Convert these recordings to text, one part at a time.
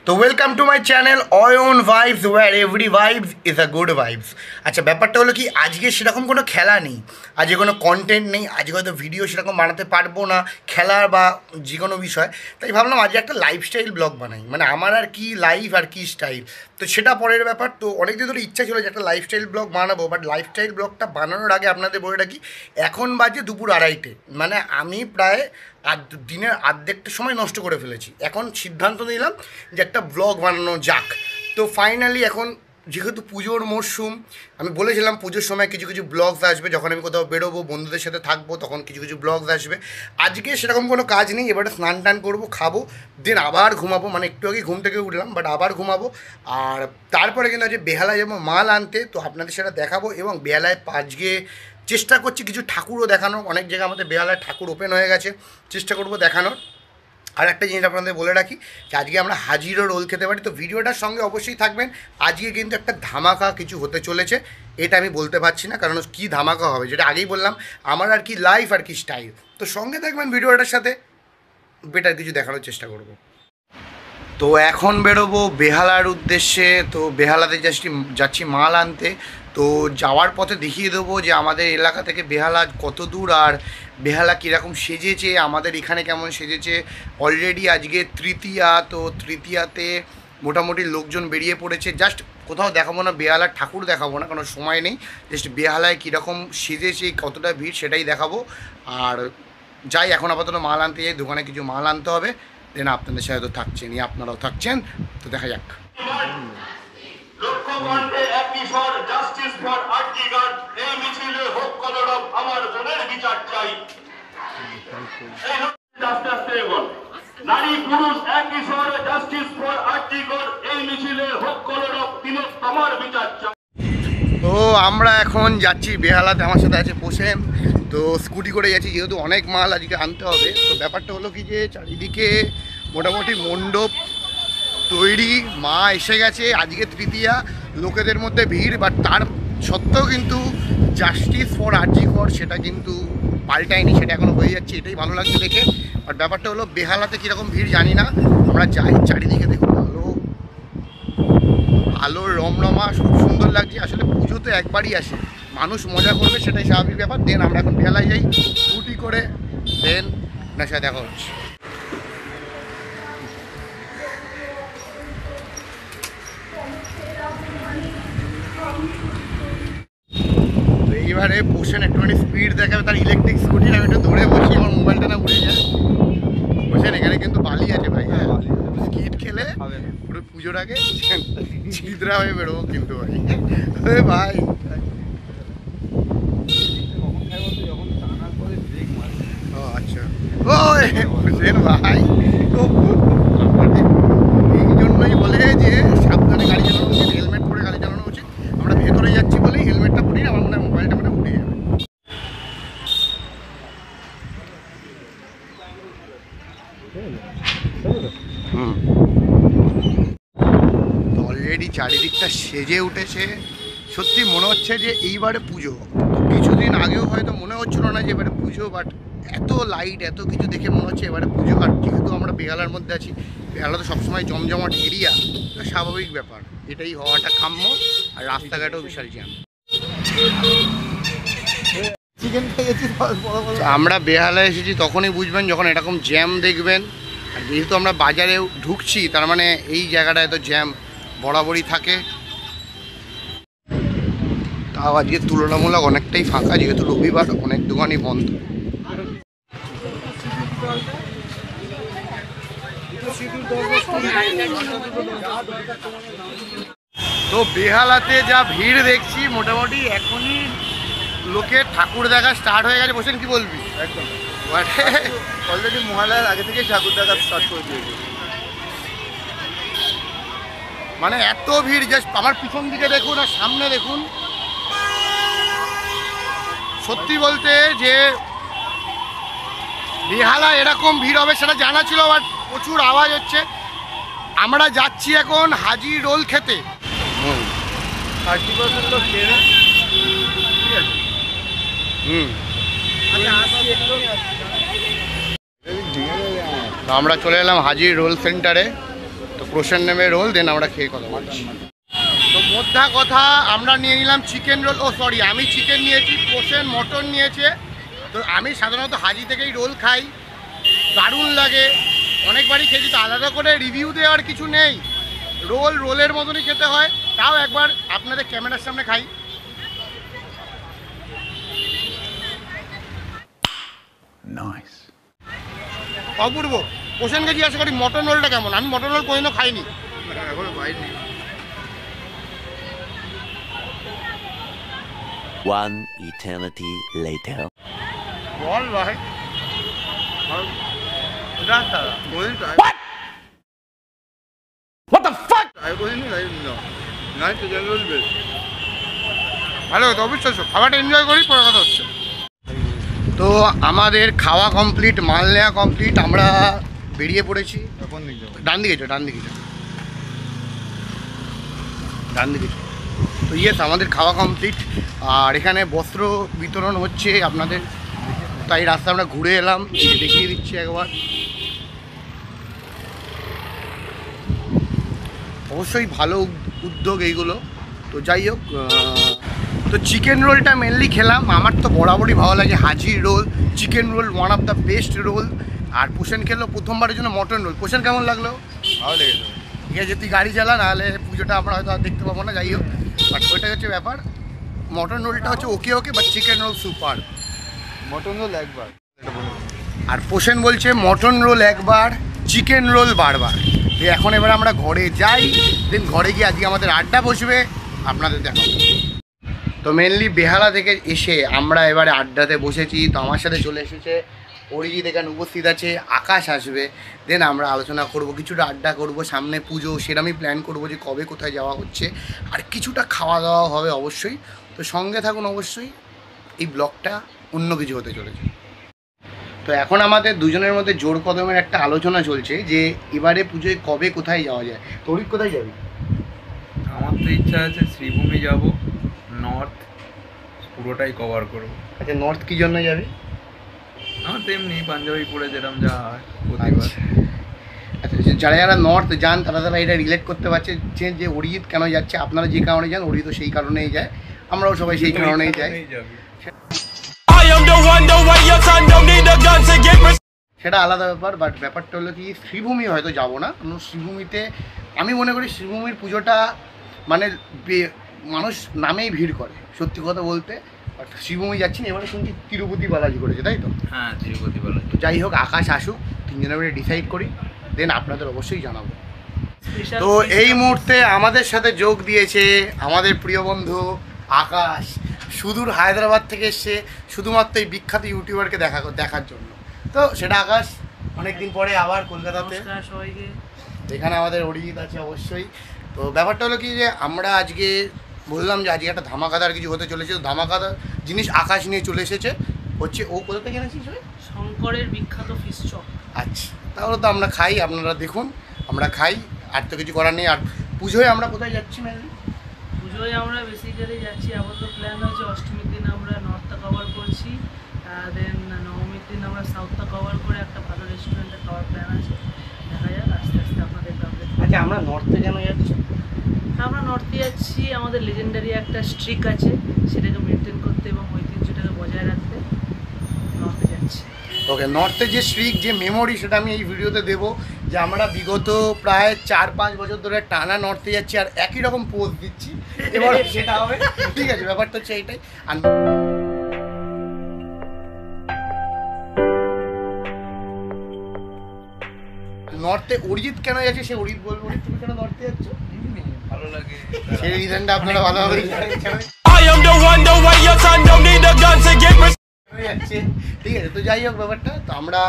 তো welcome to my channel Ayan vibes where every vibes is a good vibes. আচ্ছা, ব্যাপারটা হলো কি, আজকে সেরকম কোনো খেলা নেই, আজকে কোনো কন্টেন্ট নেই, আজকে হয়তো ভিডিও সেরকম বানাতে পারবো না খেলার বা যে কোনো বিষয়। তাই ভাবলাম আজকে একটা লাইফস্টাইল ব্লগ বানাই, মানে আমার আর কি লাইফ আর কি স্টাইল, তো সেটা পরের ব্যাপার। তো অনেকদিন ধরে ইচ্ছা ছিল যে একটা লাইফস্টাইল ব্লগ বানাবো, বাট লাইফস্টাইল ব্লগটা বানানোর আগে আপনাদের বলে রাখি, এখন বাজে দুপুর 2:30, মানে আমি প্রায় দিনের অর্ধেকটা সময় নষ্ট করে ফেলেছি। এখন সিদ্ধান্ত নিলাম যে একটা ব্লগ বানানো যাক। তো ফাইনালি এখন যেহেতু পুজোর মরশুম, আমি বলেছিলাম পুজোর সময় কিছু কিছু ব্লগস আসবে, যখন আমি কোথাও বেরোবো বন্ধুদের সাথে থাকবো তখন কিছু কিছু ব্লগস আসবে। আজকে সেরকম কোনো কাজ নেই, এবারে স্নান টান করবো, খাবো, দেন আবার ঘুমাবো, মানে একটু আগে ঘুম থেকে উঠলাম বাট আবার ঘুমাবো। আর তারপরে কিন্তু আজকে বেহালায় যাবো মাল আনতে, তো আপনাদের সেটা দেখাবো। এবং বেহালায় আজকে চেষ্টা করছি কিছু ঠাকুরও দেখানোর, অনেক জায়গায় আমাদের বেহালায় ঠাকুর ওপেন হয়ে গেছে, চেষ্টা করবো দেখানোর। আর একটা জিনিস আপনাদের বলে রাখি যে আজকে আমরা হাজিরও রোল খেতে পারি, তো ভিডিওটার সঙ্গে অবশ্যই থাকবেন। আজকে কিন্তু একটা ধামাকা কিছু হতে চলেছে, এটা আমি বলতে পারছি না কারণ কী ধামাকা হবে, যেটা আগেই বললাম আমার আর কি লাইফ আর কি স্টাইল। তো সঙ্গে থাকবেন, ভিডিওটার সাথে বেটার কিছু দেখানোর চেষ্টা করব। তো এখন বেরোবো বেহালার উদ্দেশ্যে, তো বেহালাতে যাচ্ছি মাল আনতে। তো যাওয়ার পথে দেখিয়ে দেবো যে আমাদের এলাকা থেকে বেহালা কত দূর আর বেহালা কীরকম সেজেছে, আমাদের এখানে কেমন সেজেছে। অলরেডি আজকে তৃতীয়া, তো তৃতীয়াতে মোটামুটি লোকজন বেরিয়ে পড়েছে। জাস্ট কোথাও দেখাবো না, বেহালার ঠাকুর দেখাবো না কারণ সময় নেই, জাস্ট বেহালায় কীরকম সেজেছে, কতটা ভিড় সেটাই দেখাবো। আর যাই, এখন আপাতত মাল আনতে যাই, দোকানে কিছু মাল আনতে হবে, দেন আপনাদের সাথে তো থাকছেনই, আপনারাও থাকছেন, তো দেখা যাক। নারী পুরুষ একই স্বরে জাস্টিস ফর আর্টিকল, এই মিছিলে হোক কলরব, তিলোত্তমার বিচার চাই। তো আমরা এখন যাচ্ছি বেহালাতে, আমার সাথে আছে পোষেন। তো স্কুটি করে যাচ্ছি যেহেতু অনেক মাল আজকে আনতে হবে। তো ব্যাপারটা হলো কি যে চারিদিকে মোটামুটি মণ্ডপ তৈরি, মা এসে গেছে, আজকে তৃতীয়া, লোকেদের মধ্যে ভিড়, বাট তার সত্ত্বেও কিন্তু জাস্টিস ফর আরজিকর সেটা কিন্তু পাল্টায়নি, সেটা এখনও হয়ে যাচ্ছে, এটাই ভালো লাগছে দেখে। বাট ব্যাপারটা হলো বেহালাতে কীরকম ভিড় জানি না, আমরা যাই, চারিদিকে দেখুন আলোর রমরমা, খুব সুন্দর লাগছে। আসলে পুজো তো একবারই আসে, মানুষ মজা করবে সেটাই স্বাভাবিক ব্যাপার। দেন আমরা এখন বেহালায় যাই স্কুটি করে, দেন আপনার সাথে দেখা হচ্ছে। তো এইবারে পোষণ একটুখানি স্পিড দেখাবে, তার ইলেকট্রিক স্কুটি, আমি একটু ধরে বসি, আমার মোবাইলটা না উড়ে যায়। পোষণ এখানে কিন্তু বালি আছে ভাই, স্কিট খেলে পুরো পুজোর আগে ছিদ্রা হয়ে বেরোবো কিন্তু ভাই। ভাই ও আচ্ছা, ও বুঝলেন ভাই, এই জন্যই বলে যে সাবধানে গাড়ি চালানো উচিত, হেলমেট পরে গাড়ি চালানো উচিত। আমরা ভেতরে যাচ্ছি বলেই হেলমেটটা পরি, আমার মনে হয় মোবাইলটা মানে উঠে যাবে। তো অলরেডি চারিদিকটা সেজে উঠেছে, সত্যি মনে হচ্ছে যে এইবারে পুজো। কিছুদিন আগেও হয়তো মনে হচ্ছিল না যে এবারে পুজো, বাট এত লাইট এত কিছু দেখে মনে হচ্ছে এবারে পুজো। আর যেহেতু আমরা বেহালার মধ্যে আছি, বেহালা তো সবসময় জমজমাট এরিয়া, স্বাভাবিক ব্যাপার, এটাই হওয়াটা কাম্য। আর রাস্তাঘাটেও বিশাল জ্যাম। আমরা বেহালায় এসেছি তখনই বুঝবেন যখন এরকম জ্যাম দেখবেন। আর যেহেতু আমরা বাজারে ঢুকছি, তার মানে এই জায়গাটায় তো জ্যাম বরাবরই থাকে। তাও আজকে তুলনামূলক অনেকটাই ফাঁকা, যেহেতু রবিবার, অনেক দোকানই বন্ধ। তো বেহালাতে যা ভিড় দেখছি, মোটামুটি এখনই লোকের ঠাকুর দেখা স্টার্ট হয়ে গেছে। বসেন, কি বলবি? একদম অলরেডি মহালয়ার আগে থেকেই ঠাকুর দেখা স্টার্ট করে দিয়েছে, মানে এত ভিড়, জাস্ট আমার পিছন দিকে দেখুন আর সামনে দেখুন। সত্যি বলতে যে বেহালা এরকম ভিড় হবে সেটা জানা ছিল, বাট প্রচুর আওয়াজ হচ্ছে। আমরা যাচ্ছি এখন হাজির রোল খেতে। 30% লোক ট্রেনে, ঠিক আছে। তো আমরা চলে এলাম হাজির রোল সেন্টারে। তো প্রসেন নেমে রোল, দেন আমরা খেয়ে কথা বলছি। তো মোদ্দা কথা আমরা নিয়ে নিলাম চিকেন রোল, ও সরি আমি চিকেন নিয়েছি, প্রসেন মটন নিয়েছে। তো আমি সাধারণত হাজি থেকেই রোল খাই, দারুণ লাগে, অনেকবারই খেয়েছি। তো আলাদা করে রিভিউ দেওয়ার কিছু নেই, রোলের মতনই খেতে হয়। তাও একবার আপনাদের ক্যামেরার সামনে খাই। নাইস, অপূর্ব। প্রসেনকে জিজ্ঞাসা করি মটন রোলটা কেমন, আমি মটন রোল কোনোদিনও খাইনি। এখনো পাইনি। One eternity later. বল ভাই, ভালো হতো অবিশ্বাস্য। খাবারটা এনজয় করি, পরে কথা হচ্ছে। তো আমাদের খাওয়া কমপ্লিট, মাল নেওয়া কমপ্লিট, আমরা বেরিয়ে পড়েছি। ডান দিকে চো, ডান দিকে চো, ডান দিকে চো। তো ইয়েস, আমাদের খাওয়া কমপ্লিট। আর এখানে বস্ত্র বিতরণ হচ্ছে আপনাদের, তাই রাস্তা আমরা ঘুরে এলাম, দেখিয়ে দিচ্ছি একবার। অবশ্যই ভালো উদ্যোগ এইগুলো। তো যাই হোক, তো চিকেন রোলটা মেনলি খেলাম। আমার তো বরাবরই ভালো লাগে হাজির roll, chicken roll one of the best roll. আর পোষণ খেলো প্রথমবারের জন্য মটন রোল। পোষণ কেমন লাগলো? ভালো লেগেছে। ঠিক আছে, তুই গাড়ি চালা, নাহলে পুজোটা আমরা হয়তো আর দেখতে পাবো না। যাই হোক, বাট ওইটা হচ্ছে ব্যাপার। মটন রোলটা হচ্ছে okay, but chicken roll super. Mutton roll একবার, আর পোষণ বলছে মটন রোল একবার, চিকেন রোল বারবার। তো এখন এবার আমরা ঘরে যাই, দেন ঘরে গিয়ে আজকে আমাদের আড্ডা বসবে, আপনাদের দেখাবো। তো মেনলি বেহালা থেকে এসে আমরা এবারে আড্ডাতে বসেছি। তো আমার সাথে চলে এসেছে অরিজিৎ, এখানে উপস্থিত আছে, আকাশ আসবে। দেন আমরা আলোচনা করব, কিছুটা আড্ডা করব, সামনে পুজো সেরকমই প্ল্যান করব যে কবে কোথায় যাওয়া হচ্ছে, আর কিছুটা খাওয়া দাওয়া হবে অবশ্যই। তো সঙ্গে থাকুন অবশ্যই, এই ব্লগটা অন্য কিছু হতে চলেছে। তো এখন আমাদের দুজনের মধ্যে জোর কদমের একটা আলোচনা চলছে যে এবারে পুজোয় কবে কোথায় যাওয়া যায়। তরিক কোথায় যাবি? আমার তো ইচ্ছা আছে শ্রীভূমি যাব, নর্থ পুরোটাই কভার করব। আচ্ছা, নর্থ কী জন্য যাবি? আমার তো এমনি পাঞ্জাবি পরে যেরকম যা হয় প্রতিবার। আচ্ছা, যারা যারা নর্থ যান তারা তারা এটা রিলেট করতে পারছে যে অরিজিৎ কেন যাচ্ছে। আপনারা যে কারণে যান, অরিজিৎ সেই কারণেই যায়, আমরাও সবাই সেই কারণেই যাই। সেটা আলাদা ব্যাপার। বাট ব্যাপারটা হলো কি, শ্রীভূমি হয়তো যাবো না। শ্রীভূমিতে আমি মনে করি শ্রীভূমির পুজোটা মানে মানুষ নামেই ভিড় করে, সত্যি কথা বলতে। বাট শ্রীভূমি যাচ্ছি না, এবারে শুনছি তিরুপতি বালাজি করেছে, তাই তো? হ্যাঁ, তিরুপতি বালাজি। তো যাই হোক, আকাশ আসুক, তিনজনের মিলে ডিসাইড করি, দেন আপনাদের অবশ্যই জানাবো। তো এই মুহূর্তে আমাদের সাথে যোগ দিয়েছে আমাদের প্রিয় বন্ধু আকাশ, সুদূর হায়দ্রাবাদ থেকে এসছে শুধুমাত্র এই বিখ্যাত ইউটিউবারকে দেখার জন্য। তো সেটা আকাশ অনেকদিন পরে আবার কলকাতাতে। এখানে আমাদের অরিজিৎ আছে অবশ্যই। তো ব্যাপারটা হলো কি যে আমরা আজকে বললাম যে আজকে একটা ধামাকাদার কিছু হতে চলেছে। তো ধামাকাদার জিনিস আকাশ নিয়ে চলে এসেছে। হচ্ছে ও কোথা থেকে এনেছিস? শঙ্করের বিখ্যাত ফিশ চপ। আচ্ছা, তাহলে তো আমরা খাই, আপনারা দেখুন আমরা খাই, আর তো কিছু করার নেই। আর পুজোয় আমরা কোথায় যাচ্ছি মেনলি? পুজোয় আমরা বেসিক্যালি যাচ্ছি, আপাতত প্ল্যান হয়েছে অষ্টমীর দিন আমরা নর্থটা কভার করছি, দেন নবমীর দিন আমরা সাউথটা কভার করে একটা ভালো রেস্টুরেন্টে খাওয়ার প্ল্যান আছে। দেখা যাক, আস্তে আস্তে আপনাদের আপডেট। আচ্ছা, আমরা নর্থে কেন যাচ্ছি? আমরা নর্থে যাচ্ছি, আমাদের লেজেন্ডারি একটা স্ট্রিক আছে, সেটাকে মেনটেন করতে এবং ঐতিহ্যটাকে বজায় রাখতে নর্থে যাচ্ছি। ওকে, নর্থে যে স্ট্রিক যে মেমোরি সেটা আমি এই ভিডিওতে দেবো, যে আমরা বিগত প্রায় 4-5 বছর ধরে টানা নর্থে যাচ্ছি আর একই রকম পোস্ট দিচ্ছি, এবার সেটা হবে। ঠিক আছে, ব্যাপারটা হচ্ছে এইটাই। আর নর্থে অরিজিৎ কেন যাচ্ছে সে অরিজিৎ বলবো। তুমি কেন নর্থে যাচ্ছ? ভালো লাগে, সেই রিজনটা আপনারা ভালোভাবে যাচ্ছে। ঠিক আছে, তো যাই হোক ব্যাপারটা। তো আমরা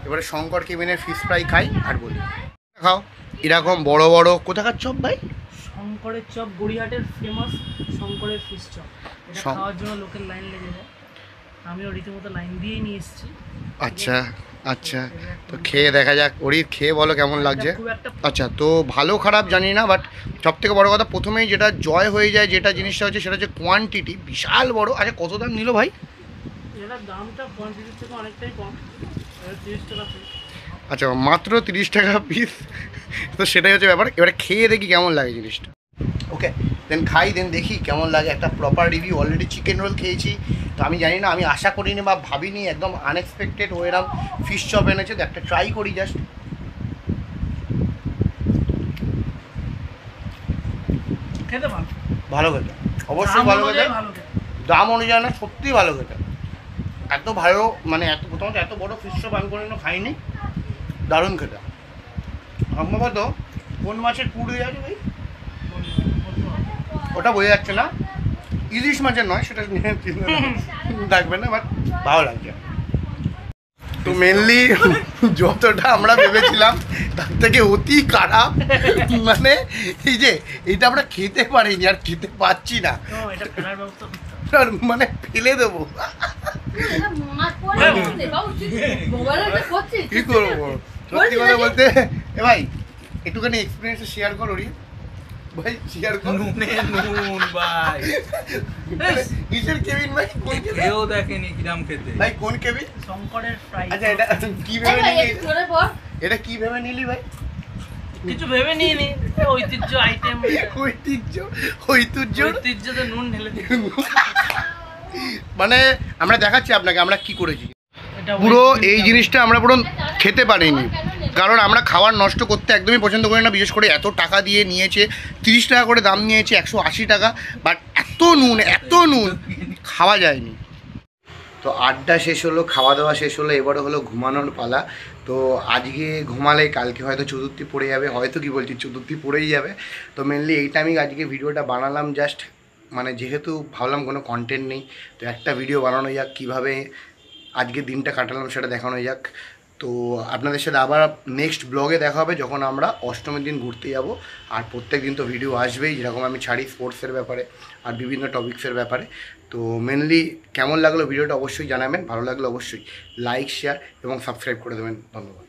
এবারে শঙ্কর কেবিনের ফিশ ফ্রাই খাই আর বলি খাও। এরকম বড় বড় কোথাকার চপ ভাই? শঙ্করের চপ, গড়িয়াহাটের ফেমাস শঙ্করের ফিশ চপ। এটা খাওয়ার জন্য লোকের লাইন লেগে যায়, আমিও রীতিমতো লাইন দিয়েই নিয়ে এসেছি। আচ্ছা আচ্ছা, তো খেয়ে দেখা যাক। ওরই খেয়ে বলো কেমন লাগছে। আচ্ছা, তো ভালো খারাপ জানি না, বাট সবথেকে বড় কথা প্রথমেই যেটা জয় হয়ে যায়, যেটা জিনিসটা হচ্ছে সেটা হচ্ছে কোয়ান্টিটি বিশাল বড়। আচ্ছা, কত দাম নিল ভাই? এটার দামটা কোয়ান্টিটির থেকে অনেকটাই কম, 30 টাকা। আচ্ছা মাত্র 30 টাকা পিস, তো সেটাই হচ্ছে ব্যাপার। এবারে খেয়ে দেখি কেমন লাগে জিনিসটা। ওকে দেন খাই, দেন দেখি কেমন লাগে। একটা proper review. Already chicken roll খেয়েছি, তো আমি জানি না, আমি আশা করিনি বা ভাবিনি, একদম আনএক্সপেক্টেড ও এরম ফিশ চপ এনেছে। তো একটা ট্রাই করি জাস্ট। খেতে ভালো, ভালো খেতে, অবশ্যই ভালো খেতে, ভালো খেতে। দাম অনুযায়ী না, সত্যিই ভালো খেতে। এত ভালো মানে এত প্রথমত এত বড় ফিশ চপ আমি কোনোদিনও খাইনি, দারুণ খেতে। সম্ভবত কোন মাছের পুর দিয়ে আছে ভাই ওটা বোঝা যাচ্ছে না, ইলিশ মাছের নয়, সেটা থাকবে না, বাট ভালো লাগছে। তো মেনলি যতটা আমরা ভেবেছিলাম তার থেকে অতি খারাপ, মানে এই যে এটা আমরা খেতে পারিনি আর খেতে পাচ্ছি না, এটা ফেলার ব্যবস্থা করতে হবে। আর মানে ফেলে দেবো, কি করবো। সত্যি কথা বলতে এ ভাই একটুখানি এক্সপিরিয়েন্স শেয়ার করো রি ভাই, শেয়ার করো। নুন ভাই, কিসের কেবিন ভাই, কোন কেবিন কেউ দেখেনি কিরাম খেতে। ভাই, কোন কেবিন? শঙ্করের ফ্রাই। আচ্ছা এটা কি ভেবে নিলি, এটা কি ভেবে নিলি ভাই? কিছু ভেবে নিয়ে নি, ঐতিহ্য আইটেম, ঐতিহ্য ঐতিহ্যতে নুন ঢেলে দিই। মানে আমরা দেখাচ্ছি আপনাকে আমরা কি করেছি। এটা পুরো এই জিনিসটা আমরা পুরো খেতে পারিনি, কারণ আমরা খাবার নষ্ট করতে একদমই পছন্দ করি না। বিশেষ করে এত টাকা দিয়ে নিয়েছে, 30 টাকা করে দাম নিয়েছে, 180 টাকা, বাট এত নুন খাওয়া যায়নি। তো আড্ডা শেষ হলো, খাওয়া দাওয়া শেষ হলো, এবারে হলো ঘুমানোর পালা। তো আজকে ঘুমালে কালকে হয়তো চতুর্থী পড়ে যাবে, হয়তো কি বলছি চতুর্থী পড়েই যাবে। তো মেনলি এইটা আমি আজকে ভিডিওটা বানালাম জাস্ট, মানে যেহেতু ভাবলাম কোনো কন্টেন্ট নেই, তো একটা ভিডিও বানানো যাক, কীভাবে আজকে দিনটা কাটালাম সেটা দেখানো যাক। তো আপনাদের সাথে আবার নেক্সট ব্লগে দেখা হবে যখন আমরা অষ্টমীর দিন ঘুরতে যাব। আর প্রত্যেক দিন তো ভিডিও আসবেই, যেরকম আমি ছাড়ি স্পোর্টসের ব্যাপারে আর বিভিন্ন টপিক্সের ব্যাপারে। তো মেনলি কেমন লাগলো ভিডিওটা অবশ্যই জানাবেন, ভালো লাগলে অবশ্যই লাইক, শেয়ার এবং সাবস্ক্রাইব করে দেবেন। ধন্যবাদ।